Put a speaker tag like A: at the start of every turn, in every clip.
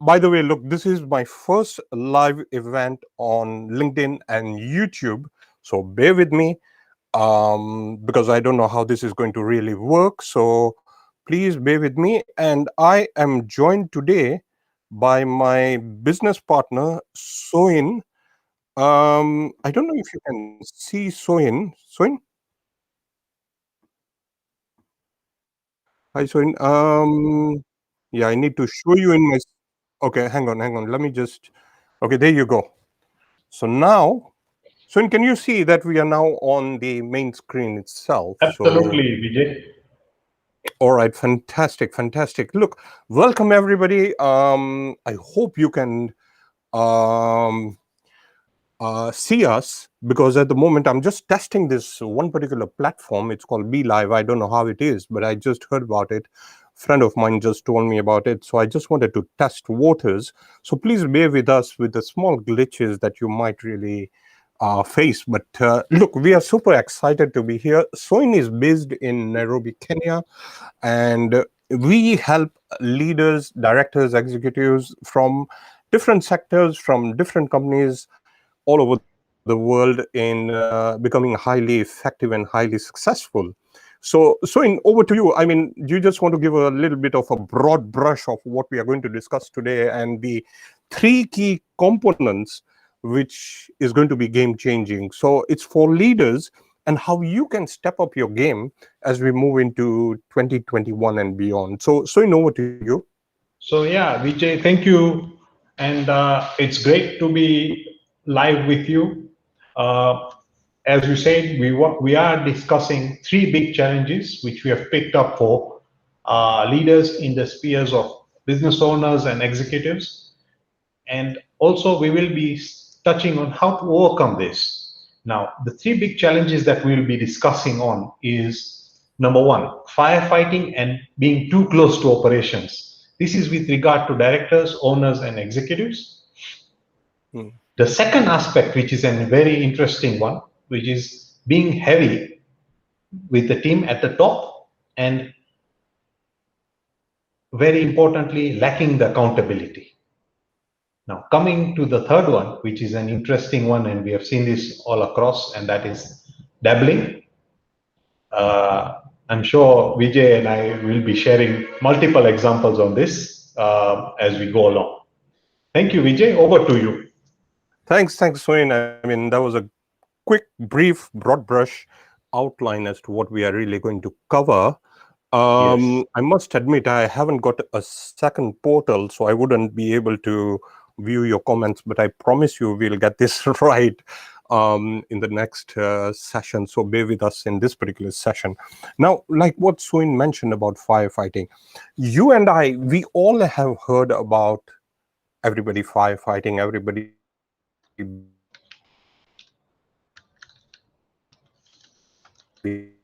A: by the way, look, this is my first live event on LinkedIn and YouTube. So bear with me, because I don't know how this is going to really work. So please bear with me. And I am joined today by my business partner, Sohin. I don't know if you can see Sohin. Sohin? Hi, Sohin. Yeah, I need to show you in my. Okay, hang on. Let me just. Okay, there you go. So now, Sohin, can you see that we are now on the main screen itself? So,
B: Absolutely, Vijay.
A: all right, fantastic, fantastic. Look, welcome everybody. I hope you can um, see us, because at the moment I'm just testing this one particular platform. It's called Be Live. I don't know how it is, but I just heard about it. Friend of mine just told me about it, so I just wanted to test waters. So please bear with us with the small glitches that you might really face. But look, we are super excited to be here. Soin is based in Nairobi, Kenya, and we help leaders, directors, executives from different sectors, from different companies all over the world in becoming highly effective and highly successful. So in over to you. I mean, do you just want to give a little bit of a broad brush of what we are going to discuss today and the three key components which is going to be game changing? So it's for leaders and how you can step up your game as we move into 2021 and beyond. So in over to you.
B: So yeah, Vijay, thank you, and it's great to be live with you. Uh, as you said, we are discussing three big challenges which we have picked up for leaders in the spheres of business owners and executives, and also we will be touching on how to overcome this. Now, the three big challenges that we will be discussing on is number one, firefighting and being too close to operations. This is with regard to directors, owners, and executives.
A: Hmm.
B: The second aspect, which is a very interesting one, which is being heavy with the team at the top, and very importantly, lacking the accountability. Now, coming to the third one, which is an interesting one, and we have seen this all across, and that is dabbling. I'm sure Vijay and I will be sharing multiple examples on this as we go along. Thank you, Vijay. Over to you.
A: Thanks, Swain. I mean, that was a quick, brief, broad brush outline as to what we are really going to cover.
B: Yes.
A: I must admit, I haven't got a second portal, so I wouldn't be able to view your comments, but I promise you we'll get this right in the next session. So bear with us in this particular session. Now, like what Swin mentioned about firefighting, you and I, we all have heard about everybody firefighting, everybody being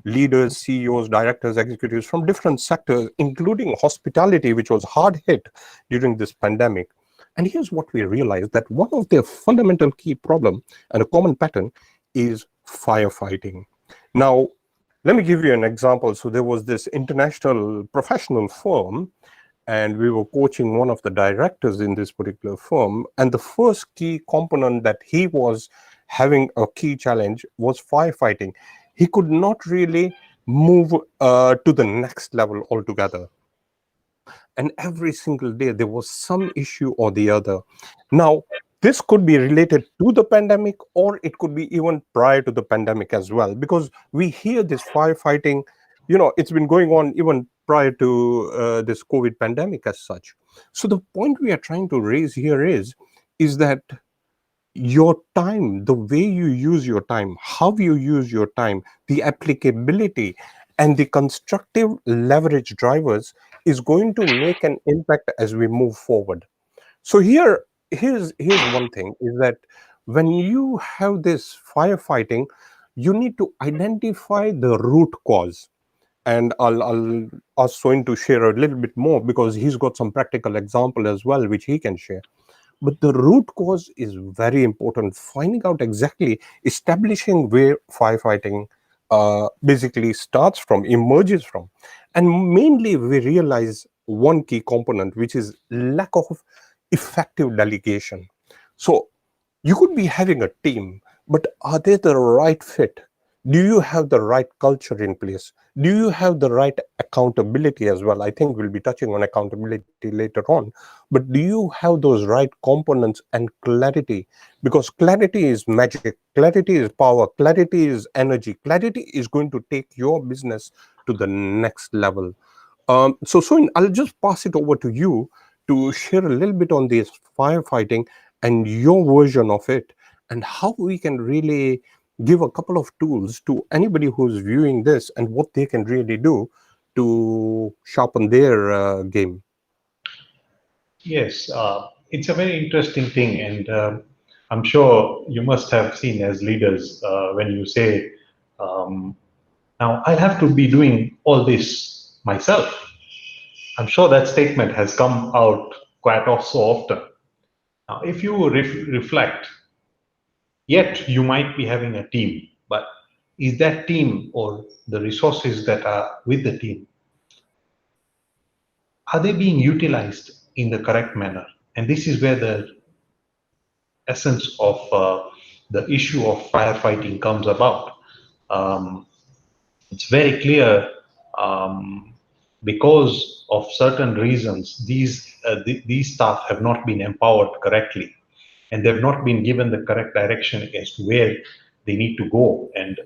A: leaders, CEOs, directors, executives from different sectors, including hospitality, which was hard hit during this pandemic. And here's what we realized, that one of their fundamental key problem and a common pattern is firefighting. Now, let me give you an example. So there was this international professional firm, and we were coaching one of the directors in this particular firm. And the first key component that he was having a key challenge was firefighting. He could not really move to the next level altogether. And every single day, there was some issue or the other. Now, this could be related to the pandemic, or it could be even prior to the pandemic as well, because we hear this firefighting, it's been going on even prior to this COVID pandemic as such. So the point we are trying to raise here is that your time, the way you use your time, how you use your time, the applicability and the constructive leverage drivers is going to make an impact as we move forward. So here's one thing, is that when you have this firefighting, you need to identify the root cause. And I'll ask Soin to share a little bit more, because he's got some practical example as well which he can share. But the root cause is very important. Finding out exactly, establishing where firefighting basically starts from, emerges from. And mainly, we realize one key component, which is lack of effective delegation. So you could be having a team, but are they the right fit? Do you have the right culture in place? Do you have the right accountability as well? I think we'll be touching on accountability later on. But do you have those right components and clarity? Because clarity is magic, clarity is power, clarity is energy, clarity is going to take your business to the next level. So, Soin, I'll just pass it over to you to share a little bit on this firefighting and your version of it, and how we can really give a couple of tools to anybody who's viewing this and what they can really do to sharpen their game.
B: Yes, it's a very interesting thing, and I'm sure you must have seen as leaders when you say, um, "Now I'll have to be doing all this myself." I'm sure that statement has come out quite so often. Now, if you reflect, yet you might be having a team, but is that team or the resources that are with the team, are they being utilized in the correct manner? And this is where the essence of the issue of firefighting comes about. Um, it's very clear, um, because of certain reasons, these staff have not been empowered correctly, and they've not been given the correct direction as to where they need to go and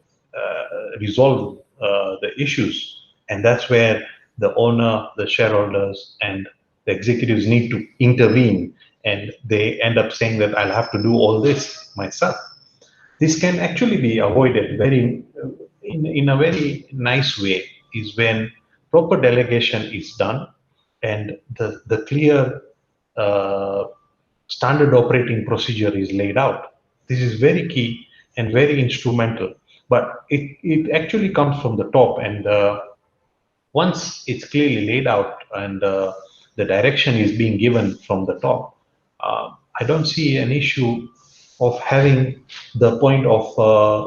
B: resolve the issues. And that's where the owner, the shareholders, and the executives need to intervene. And they end up saying that I'll have to do all this myself. This can actually be avoided in a very nice way, is when proper delegation is done and the clear uh, standard operating procedure is laid out. This is very key and very instrumental, but it actually comes from the top. And once it's clearly laid out and the direction is being given from the top, I don't see an issue of having the point of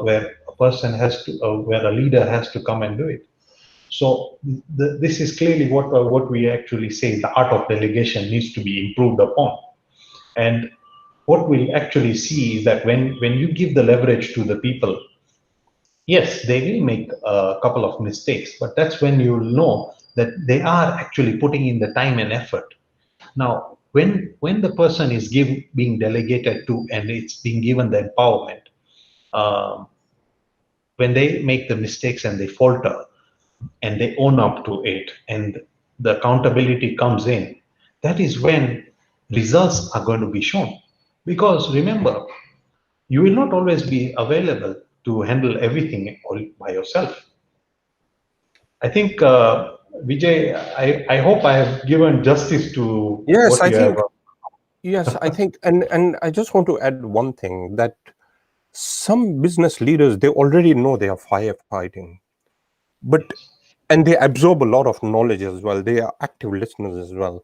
B: where a person has to, where a leader has to come and do it. So this is clearly what we actually say the art of delegation needs to be improved upon. And what we'll actually see is that when you give the leverage to the people, yes, they will make a couple of mistakes, but that's when you'll know that they are actually putting in the time and effort. Now, when the person is being delegated to and it's being given the empowerment, um, when they make the mistakes and they falter and they own up to it and the accountability comes in, that is when results are going to be shown. Because remember, you will not always be available to handle everything all by yourself. I think, Vijay, I hope I have given justice to
A: Yes,
B: what
A: I
B: you have.
A: think, yes, I think, and I just want to add one thing, that some business leaders, they already know they are firefighting, but and they absorb a lot of knowledge as well. They are active listeners as well.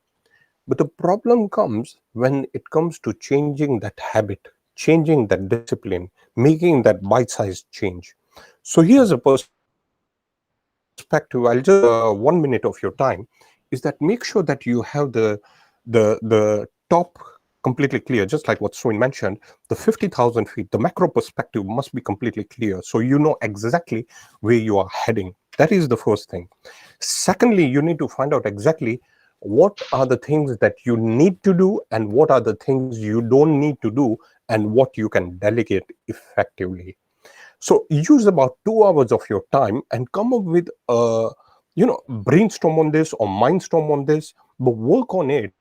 A: But the problem comes when it comes to changing that habit, changing that discipline, making that bite sized change. So here's a perspective. I'll just give you 1 minute of your time. Is that make sure that you have the top completely clear, just like what Soin mentioned. The 50,000 feet, the macro perspective must be completely clear, so you know exactly where you are heading. That is the first thing. Secondly, you need to find out exactly what are the things that you need to do and what are the things you don't need to do, and what you can delegate effectively. So use about 2 hours of your time and come up with a, brainstorm on this or mindstorm on this, but work on it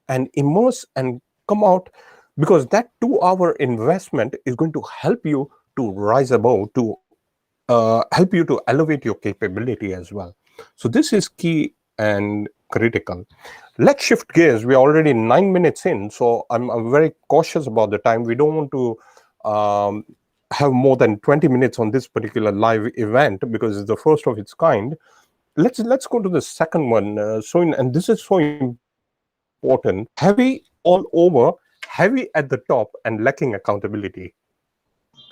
A: and immerse and come out, because that 2 hour investment is going to help you to rise above, to help you to elevate your capability as well. So this is key and critical. Let's shift gears. We're already 9 minutes in, so I'm very cautious about the time. We don't want to have more than 20 minutes on this particular live event because it's the first of its kind. Let's go to the second one. So, and this is so important. Heavy all over, heavy at the top, and lacking accountability.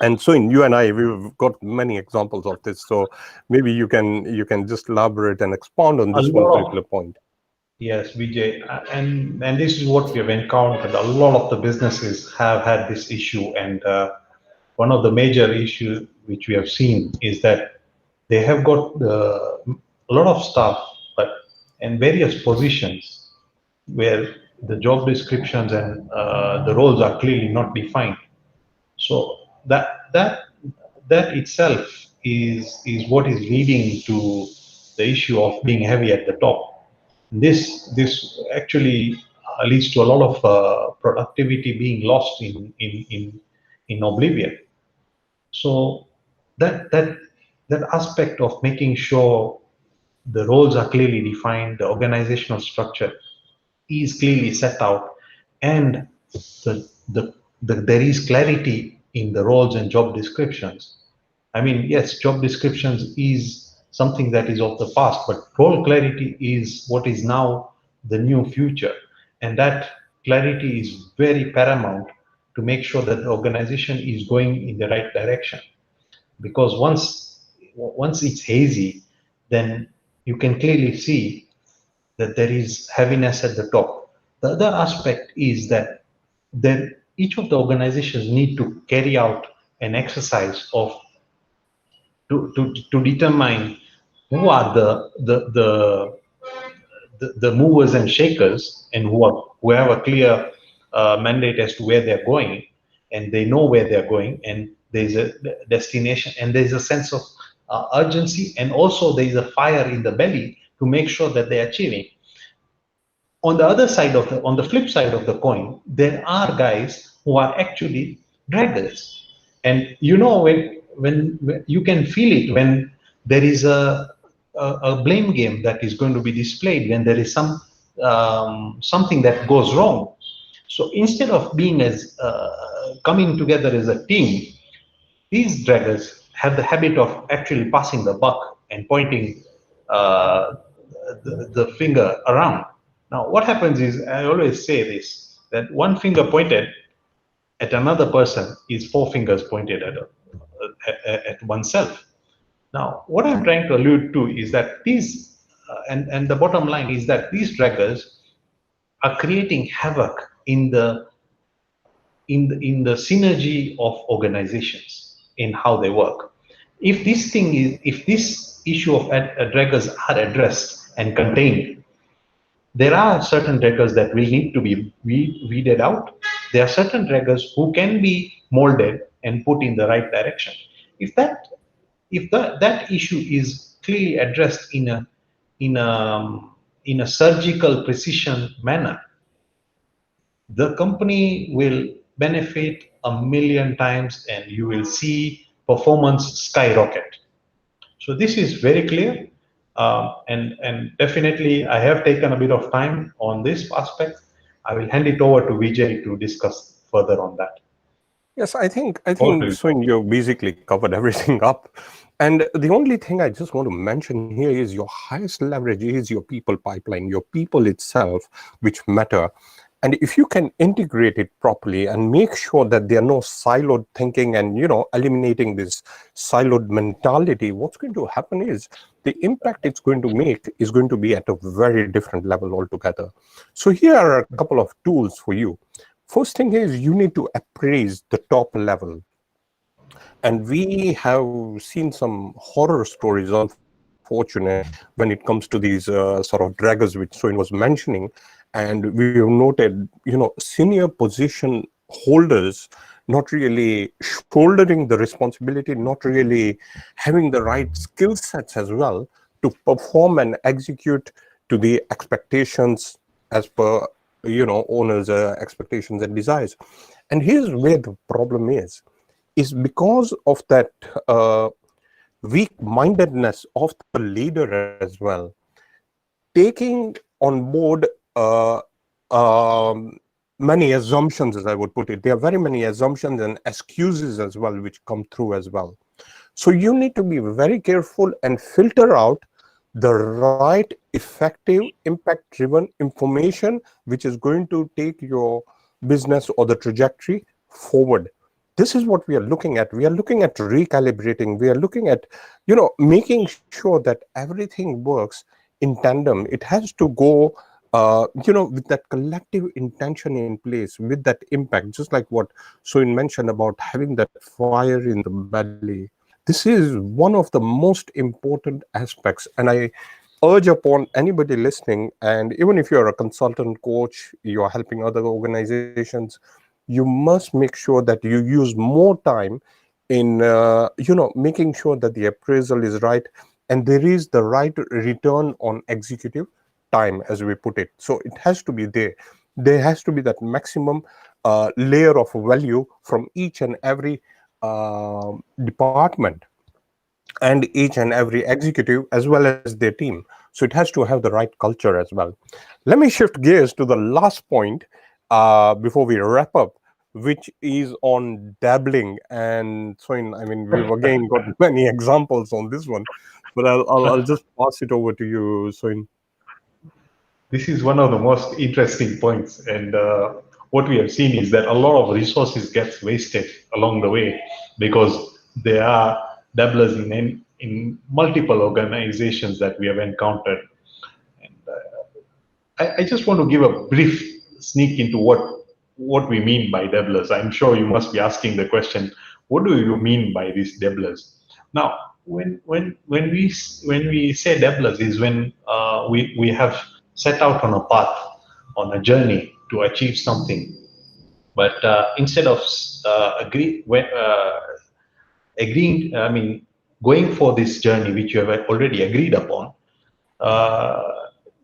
A: And so in you and I, we've got many examples of this. So maybe you can just elaborate and expound on
B: A
A: this one
B: lot of
A: particular point.
B: Yes, Vijay, and this is what we have encountered. A lot of the businesses have had this issue, and one of the major issues which we have seen is that they have got a lot of staff, but in various positions where the job descriptions and the roles are clearly not defined. So that itself is what is leading to the issue of being heavy at the top. This actually leads to a lot of productivity being lost in oblivion. So that aspect of making sure the roles are clearly defined, the organizational structure is clearly set out, and the, the, there is clarity in the roles and job descriptions. I mean, yes, job descriptions is something that is of the past, but role clarity is what is now the new future. And that clarity is very paramount to make sure that the organization is going in the right direction. Because once it's hazy, then you can clearly see that there is heaviness at the top. The other aspect is that each of the organizations need to carry out an exercise of to determine who are the movers and shakers and who have a clear mandate as to where they're going, and they know where they're going, and there's a destination, and there's a sense of urgency, and also there's a fire in the belly to make sure that they're achieving. On the other side of the on the flip side of the coin, there are guys who are actually draggers, and you know when you can feel it when there is a blame game that is going to be displayed when there is something that goes wrong. So instead of being as coming together as a team, these draggers have the habit of actually passing the buck and pointing uh, the finger around. Now, what happens is, I always say this, that one finger pointed at another person is four fingers pointed at oneself. Now, what I'm trying to allude to is that and the bottom line is that these draggers are creating havoc in the synergy of organizations in how they work. If this issue of draggers are addressed and contained, there are certain draggers that will need to be weeded out. There are certain draggers who can be molded and put in the right direction. If that issue is clearly addressed in a surgical precision manner, the company will benefit a million times, and you will see performance skyrocket. So this is very clear, and definitely I have taken a bit of time on this aspect. I will hand it over to Vijay to discuss further on that.
A: Yes, I think
B: Over to you.
A: so. You basically covered everything up, and the only thing I just want to mention here is your highest leverage is your people pipeline, your people itself, which matter. And if you can integrate it properly and make sure that there are no siloed thinking and eliminating this siloed mentality, what's going to happen is the impact it's going to make is going to be at a very different level altogether. So here are a couple of tools for you. First thing is you need to appraise the top level. And we have seen some horror stories, unfortunately, when it comes to these sort of draggers, which Soin was mentioning. And we have noted, senior position holders not really shouldering the responsibility, not really having the right skill sets as well to perform and execute to the expectations as per owners' expectations and desires. And here's where the problem is because of that weak-mindedness of the leader as well, taking on board um, many assumptions, as I would put it. There are very many assumptions and excuses as well, which come through as well. So you need to be very careful and filter out the right, effective, impact-driven information, which is going to take your business or the trajectory forward. this is what we are looking at. We are looking at recalibrating. We are looking at, making sure that everything works in tandem. It has to go, with that collective intention in place, with that impact, just like what Soin mentioned about having that fire in the belly. This is one of the most important aspects, and I urge upon anybody listening, and even if you're a consultant coach, you're helping other organizations, you must make sure that you use more time in making sure that the appraisal is right, and there is the right return on executive time, as we put it. So it has to be there. There has to be that maximum layer of value from each and every department and each and every executive, as well as their team. So it has to have the right culture as well. Let me shift gears to the last point before we wrap up, which is on dabbling. And so, I mean, we've again got many examples on this one, but I'll just pass it over to you, Soin.
B: This is one of the most interesting points, and what we have seen is that a lot of resources gets wasted along the way because there are dabblers in multiple organizations that we have encountered. And I just want to give a brief sneak into what we mean by dabblers. I'm sure you must be asking the question, what do you mean by these dabblers? Now, when we say dabblers is when we have set out on a path, on a journey to achieve something, but instead of agreeing, I mean, going for this journey which you have already agreed upon, uh,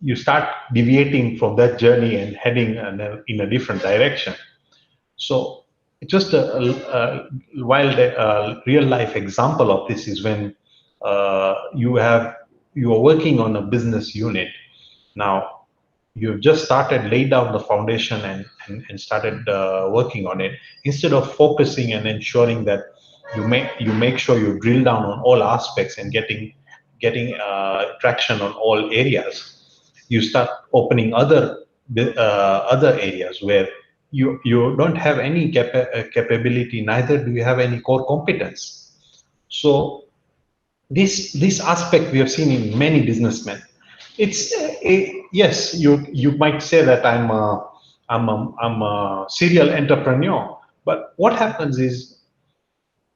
B: you start deviating from that journey and heading in a different direction. So just while the real life example of this is when you are working on a business unit. Now you've just started laid down the foundation and started working on it, instead of focusing and ensuring that you make sure you drill down on all aspects and getting traction on all areas. You start opening other areas where you don't have any capability, neither do you have any core competence. So this aspect we have seen in many businessmen. It's yes, you might say that I'm a serial entrepreneur, but what happens is,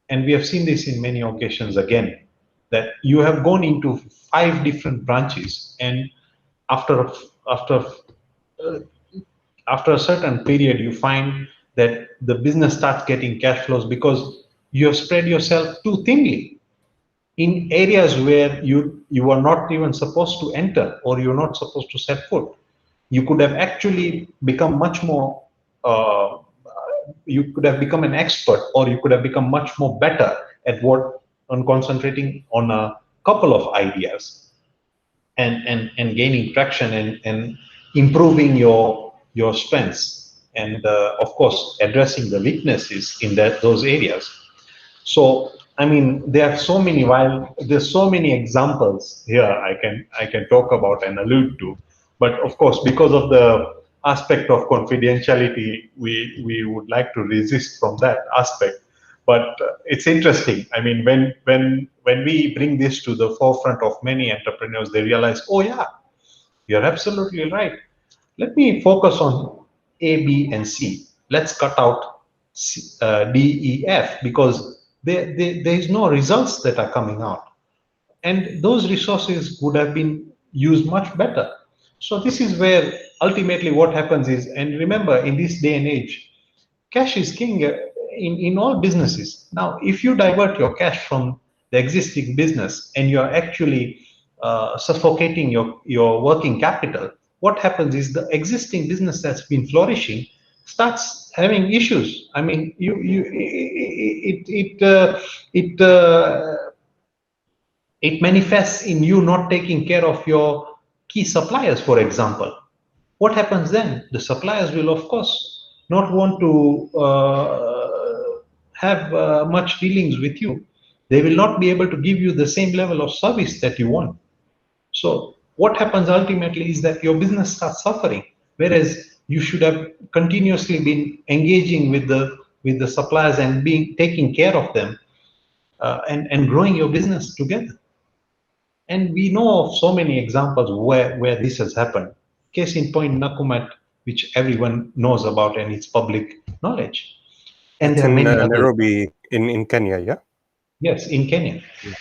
B: and we have seen this in many occasions again, that you have gone into 5 different branches, and after after uh, after a certain period you find that the business starts getting cash flows because you have spread yourself too thinly in areas where you are not even supposed to enter, or you're not supposed to set foot. You could have actually become much more uh, you could have become an expert, or you could have become much more better at what on concentrating on a couple of ideas and gaining traction and improving your strengths, and of course addressing the weaknesses in those areas. So I mean, there are so many, while there's so many examples here I can talk about and allude to, but of course because of the aspect of confidentiality, we would like to resist from that aspect. But it's interesting. I mean, when we bring this to the forefront of many entrepreneurs, they realize, oh yeah, you're absolutely right. Let me focus on A, B, and C. Let's cut out D, E, F, because there is no results that are coming out. And those resources would have been used much better. So this is where ultimately what happens is, and remember, in this day and age, cash is king in all businesses. Now, if you divert your cash from the existing business and you're actually suffocating your working capital, what happens is the existing business that's been flourishing starts having issues. I mean, it manifests in you not taking care of your key suppliers, for example. What happens then? The suppliers will, of course, not want to have much dealings with you. They will not be able to give you the same level of service that you want. So what happens ultimately is that your business starts suffering, whereas you should have continuously been engaging with the with the suppliers and being taking care of them, and growing your business together. And we know of so many examples where this has happened. Case in point, Nakumat, which everyone knows about and it's public knowledge. And
A: That's
B: there are
A: in
B: many others.
A: Nairobi in Kenya, yeah?
B: Yes, in Kenya.
A: Yeah.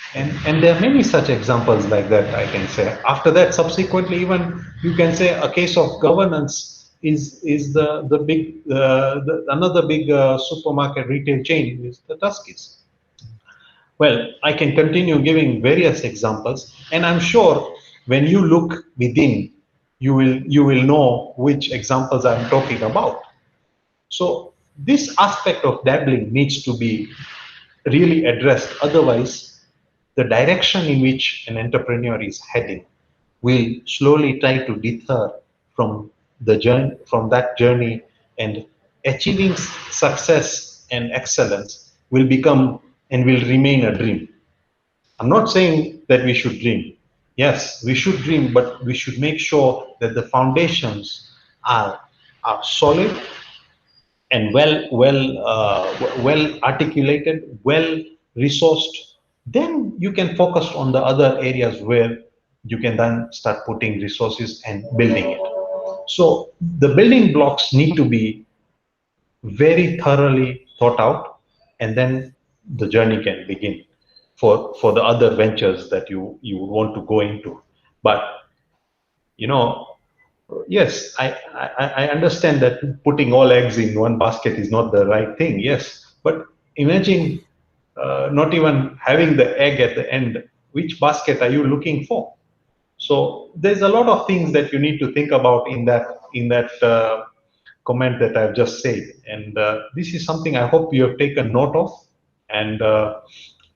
B: And there are many such examples like that, I can say. After that, subsequently, even you can say a case of governance is the big another big supermarket retail chain is the Tuskys. Well, I can continue giving various examples, and I'm sure when you look within, you will know which examples I'm talking about. So this aspect of dabbling needs to be really addressed. Otherwise, the direction in which an entrepreneur is heading will slowly try to deter from the journey, from that journey, and achieving success and excellence will become and will remain a dream. I'm not saying that we should dream. Yes, we should dream, but we should make sure that the foundations are are solid and well articulated, well resourced. Then you can focus on the other areas where you can then start putting resources and building it. So the building blocks need to be very thoroughly thought out, and then the journey can begin for the other ventures that you want to go into. But you know, yes, I understand that putting all eggs in one basket is not the right thing. Yes, but imagine not even having the egg at the end. Which basket are you looking for? So there's a lot of things that you need to think about in that comment that I've just said, and this is something I hope you have taken note of, and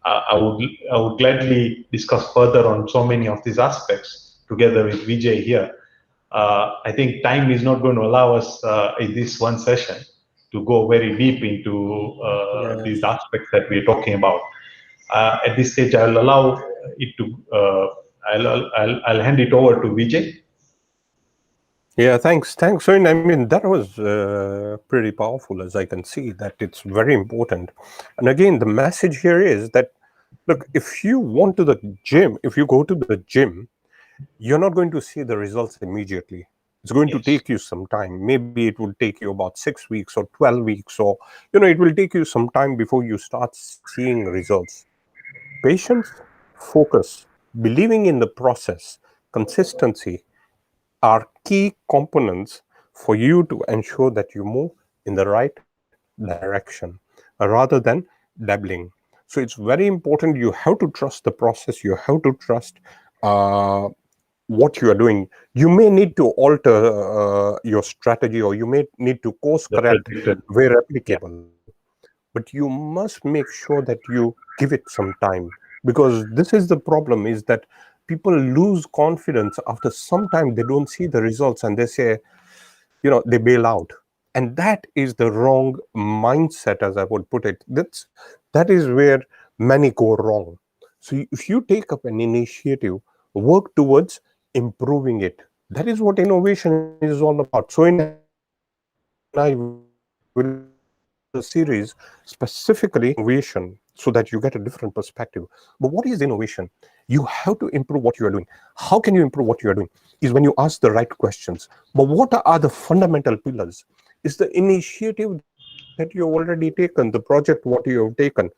B: I would gladly discuss further on so many of these aspects together with Vijay here. I think time is not going to allow us in this one session to go very deep into these
A: Yes.
B: aspects that we're talking about. At this stage, I'll allow it to. I'll hand it over to Vijay.
A: Yeah, thanks. So, I mean, that was pretty powerful, as I can see that it's very important. And again, the message here is that, look, if you want to the gym, if you go to the gym, you're not going to see the results immediately. It's going to
B: Yes.
A: take you some time. Maybe it will take you about 6 weeks or 12 weeks, or, it will take you some time before you start seeing results. Patience, focus, believing in the process, consistency are key components for you to ensure that you move in the right direction rather than dabbling. So it's very important. You have to trust the process. You have to trust uh, what you are doing. You may need to alter your strategy, or you may need to course
B: The
A: correct
B: predicted.
A: where
B: Yeah.
A: applicable. But you must make sure that you give it some time, because this is the problem, is that people lose confidence after some time. They don't see the results and they say, they bail out. And that is the wrong mindset, as I would put it. That is where many go wrong. So if you take up an initiative, work towards improving it. That is what innovation is all about. So in and I will do a series specifically innovation, so that you get a different perspective. But what is innovation? You have to improve what you are doing. How can you improve what you are doing? Is when you ask the right questions. But what are the fundamental pillars? Is the initiative that you have already taken, the project what you have taken,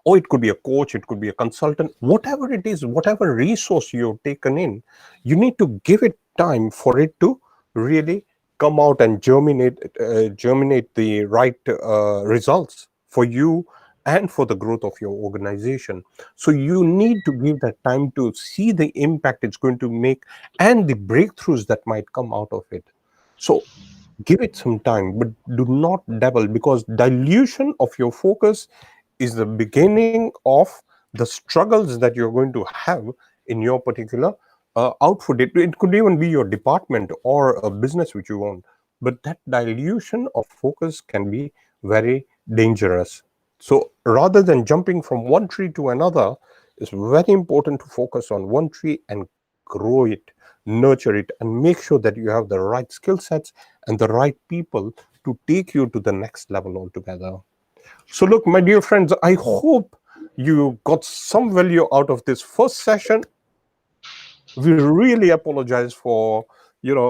A: or it could be a coach, it could be a consultant, whatever it is, whatever resource you have taken in, you need to give it time for it to really come out and germinate the right results for you and for the growth of your organization. So you need to give that time to see the impact it's going to make and the breakthroughs that might come out of it. So give it some time, but do not dabble, because dilution of your focus is the beginning of the struggles that you're going to have in your particular output. It could even be your department or a business which you own, but that dilution of focus can be very dangerous. So rather than jumping from one tree to another, it's very important to focus on one tree and grow it, nurture it, and make sure that you have the right skill sets and the right people to take you to the next level altogether. So, look, my dear friends, I hope you got some value out of this first session. We really apologize for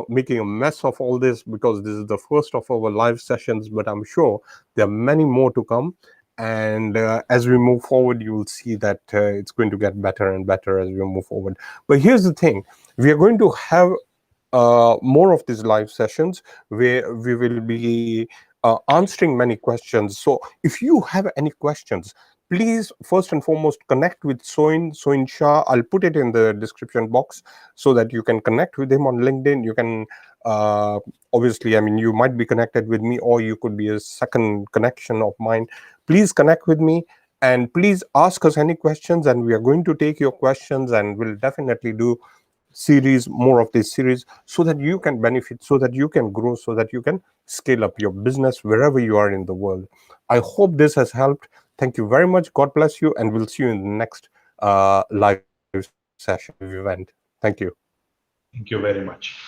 A: making a mess of all this, because this is the first of our live sessions, but I'm sure there are many more to come. And as we move forward, you will see that it's going to get better and better as we move forward. But here's the thing: we are going to have more of these live sessions where we will be answering many questions. So if you have any questions, please first and foremost connect with Sohin Shah. I'll put it in the description box so that you can connect with him on LinkedIn. You can obviously, I mean, you might be connected with me, or you could be a second connection of mine. Please connect with me, and please ask us any questions, and we are going to take your questions, and we'll definitely do more of this series, so that you can benefit, so that you can grow, so that you can scale up your business wherever you are in the world. I hope this has helped. Thank you very much. God bless you, and we'll see you in the next live session, live event. Thank you.
B: Thank you very much.